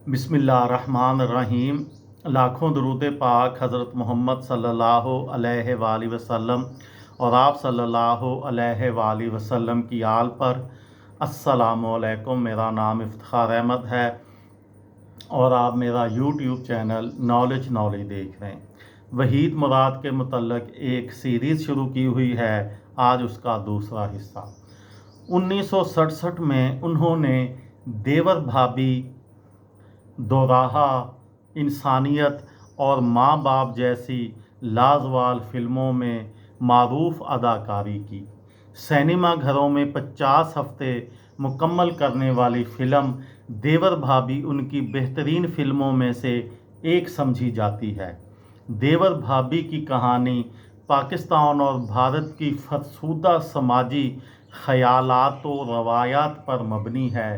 बिस्मिल्लाहिर्रहमानिर्रहीम। लाखों दरूद पाक हज़रत मोहम्मद सल्लल्लाहु अलैहि वालैहि वसल्लम और आप सल्लल्लाहु अलैहि वालैहि वसल्लम की आल पर। अस्सलामु अलैकुम। मेरा नाम इफ्तिखार अहमद है और आप मेरा यूट्यूब चैनल नॉलेज देख रहे हैं। वहीद मुराद के मुतल्लक एक सीरीज़ शुरू की हुई है, आज उसका दूसरा हिस्सा। 1967 में उन्होंने देवर भाभी, दोराहा, इंसानियत और माँ बाप जैसी लाजवाब फिल्मों में मारूफ अदाकारी की। सिनेमा घरों में 50 हफ्ते मुकम्मल करने वाली फिल्म देवर भाभी उनकी बेहतरीन फिल्मों में से एक समझी जाती है। देवर भाभी की कहानी पाकिस्तान और भारत की फरसुदा समाजी ख्यालात और रवायात पर मबनी है।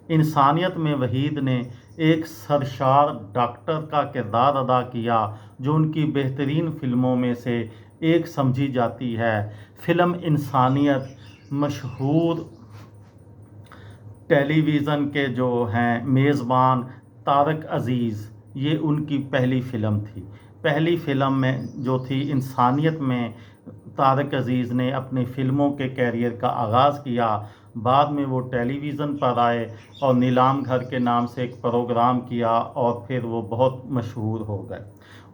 इंसानियत में वहीद ने एक सरशार डॉक्टर का किरदार अदा किया जो उनकी बेहतरीन फिल्मों में से एक समझी जाती है। फिल्म इंसानियत मशहूर टेलीविज़न के जो हैं मेज़बान तारक अज़ीज़, ये उनकी पहली फ़िल्म थी। पहली फ़िल्म में जो थी इंसानियत में तारक अज़ीज़ ने अपनी फ़िल्मों के कैरियर का आगाज़ किया। बाद में वो टेलीविज़न पर आए और नीलाम घर के नाम से एक प्रोग्राम किया और फिर वो बहुत मशहूर हो गए।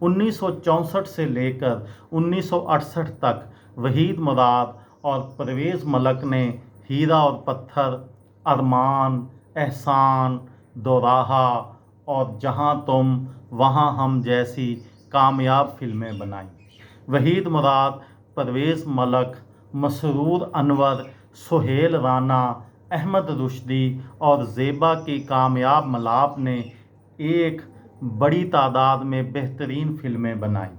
1964 से लेकर 1968 तक वहीद मुराद और परवेज़ मलक ने हीरा और पत्थर, अरमान, एहसान, दोराहा और जहां तुम वहां हम जैसी कामयाब फिल्में बनाई। वहीद मुराद, परवेज़ मलक, मसरूर अनवर, सुहेल राना, अहमद रुश्दी और ज़ेबा की कामयाब मलाप ने एक बड़ी तादाद में बेहतरीन फिल्में बनाई।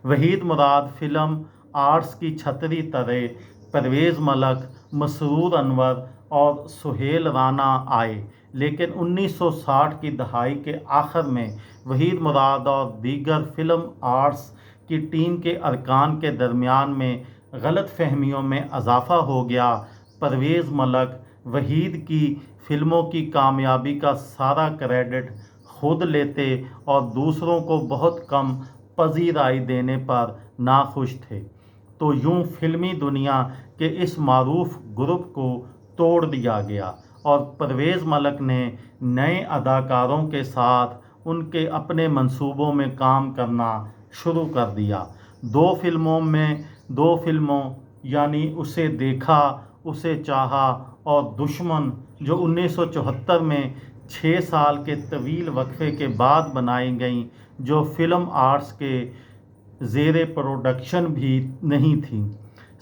वहीद मुराद फिल्म आर्ट्स की छतरी तरह परवेज़ मलक, मसरूर अनवर और सुहेल राना आए, लेकिन 1960 की दहाई के आखिर में वहीद मुराद और दीगर फिल्म आर्ट्स की टीम के अरकान के दरमियान में गलत फहमियों में इजाफ़ा हो गया। परवेज़ मलक वहीद की फिल्मों की कामयाबी का सारा क्रेडिट खुद लेते और दूसरों को बहुत कम पजीराई देने पर नाखुश थे। तो यूं फिल्मी दुनिया के इस मारूफ ग्रुप को तोड़ दिया गया और परवेज़ मलक ने नए अदाकारों के साथ उनके अपने मंसूबों में काम करना शुरू कर दिया। दो फिल्मों यानी उसे देखा, उसे चाहा और दुश्मन, जो 1974 में 6 साल के तवील वक्फे के बाद बनाई गई, जो फिल्म आर्ट्स के ज़ेरे प्रोडक्शन भी नहीं थी,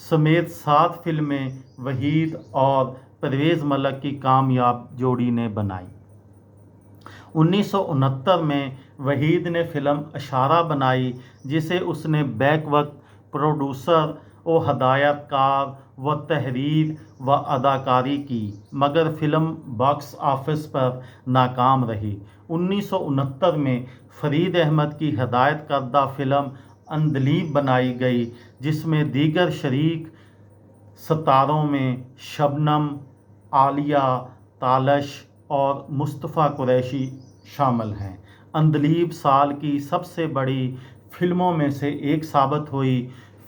समेत 7 फिल्में वहीद और परवेज़ मलक की कामयाब जोड़ी ने बनाई। 1969 में वहीद ने फिल्म इशारा बनाई, जिसे उसने बैक वक्त प्रोड्यूसर और हदायतकार व तहरीर व अदाकारी की, मगर फिल्म बॉक्स ऑफिस पर नाकाम रही। 1969 में फरीद अहमद की हदायत करदा फिल्म अंधलीब बनाई गई, जिसमें दीगर शरीक सितारों में शबनम, आलिया, तालश और मुस्तफ़ा कुरैशी शामिल हैं। अंधलीब साल की सबसे बड़ी फिल्मों में से एक साबित हुई।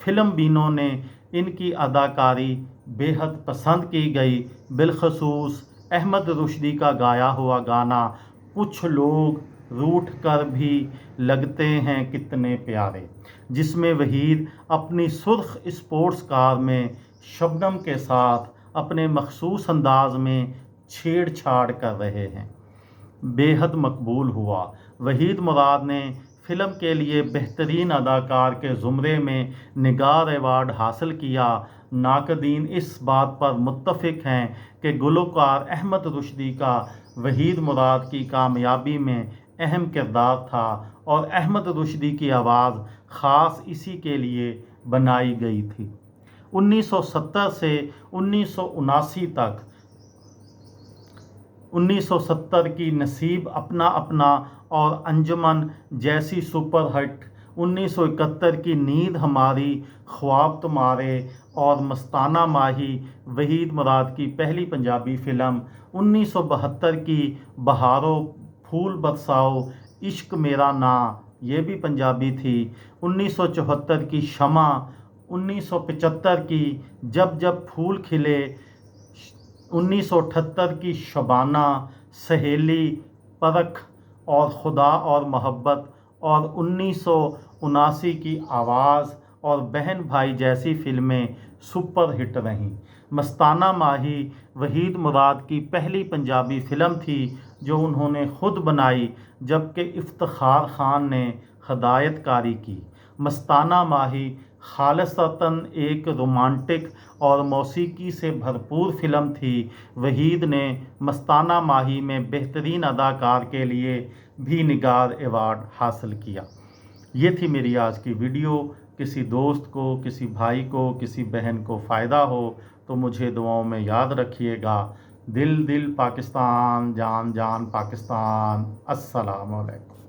फिल्म बीनों ने इनकी अदाकारी बेहद पसंद की गई, बिलखसूस अहमद रुश्दी का गाया हुआ गाना कुछ लोग रूठ कर भी लगते हैं कितने प्यारे, जिसमें वहीद अपनी सुर्ख स्पोर्ट्स कार में शबनम के साथ अपने मखसूस अंदाज में छेड़छाड़ कर रहे हैं, बेहद मकबूल हुआ। वहीद मुराद ने फिल्म के लिए बेहतरीन अदाकार के ज़ुमरे में निगार अवार्ड हासिल किया। नाक़दीन इस बात पर मुत्तफ़िक हैं कि गुलकार अहमद रुश्दी का वहीद मुराद की कामयाबी में अहम किरदार था और अहमद रुश्दी की आवाज़ ख़ास इसी के लिए बनाई गई थी। 1970 से 1979 तक 1970 की नसीब अपना अपना और अंजुमन जैसी सुपरहिट, 1971 की नींद हमारी, ख्वाब तुम्हारे और मस्ताना माही वहीद मुराद की पहली पंजाबी फ़िल्म, 1972 की बहारों پھول برساؤ، عشق میرا نا، یہ بھی پنجابی تھی۔ 1974 کی شمع، 1975 کی جب جب پھول کھلے، 1978 کی شبانہ، سہیلی، پرکھ اور خدا اور محبت، اور 1979 کی آواز اور بہن بھائی جیسی فلمیں سپر ہٹ رہیں۔ مستانہ ماہی وحید مراد کی پہلی پنجابی فلم تھی جو انہوں نے خود بنائی، جبکہ افتخار خان نے ہدایت کاری کی۔ مستانہ ماہی خالصتاً ایک رومانٹک اور موسیقی سے بھرپور فلم تھی۔ وحید نے مستانہ ماہی میں بہترین اداکار کے لیے بھی نگار ایوارڈ حاصل کیا۔ یہ تھی میری آج کی ویڈیو۔ کسی دوست کو، کسی بھائی کو، کسی بہن کو فائدہ ہو تو مجھے دعاؤں میں یاد رکھیے گا۔ دل دل پاکستان، جان جان پاکستان۔ السلام علیکم۔